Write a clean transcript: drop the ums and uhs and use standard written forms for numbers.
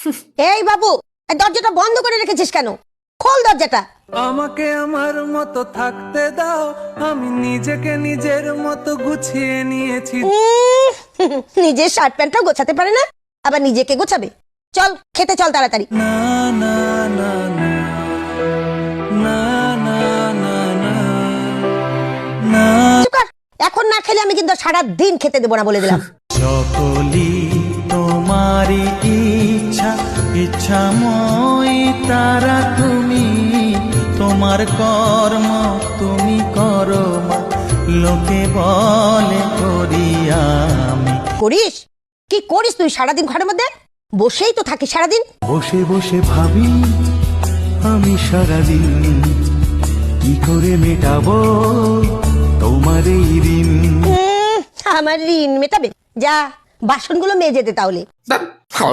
এই বাবু, এই দরজাটা বন্ধ করে রেখেছিস কেন? খোল দরজাটা। আমাকে আমার মতো থাকতে দাও, আমি নিজেকে নিজের মতো গুছিয়ে নিয়েছি। নিজের শার্ট প্যান্টটাও গোছাতে পারে না, আবার নিজেকে গোছাবে। চল খেতে চল তাড়াতাড়ি। না না না না না না না না না। চুপ কর। এখন না খেলে আমি কিন্তু সারা দিন খেতে দেবো না বলে দিলাম। সকলি তোমারই ইচ্ছা, ইচ্ছাময় তারা তুমি, তোমার কর্ম তুমি করো মা, লোকে বলে করি আমি। করিস? কি করিস তুই সারাদিন ঘরের মধ্যে? বসেই তো থাকিস সারাদিন। বসে বসে ভাবি আমি সারাদিন, কি করে মেটাবো তোমার এই ঋণ। আমার ঋণ মেটাবে? যা বাসনগুলো মেজে দে তাহলে।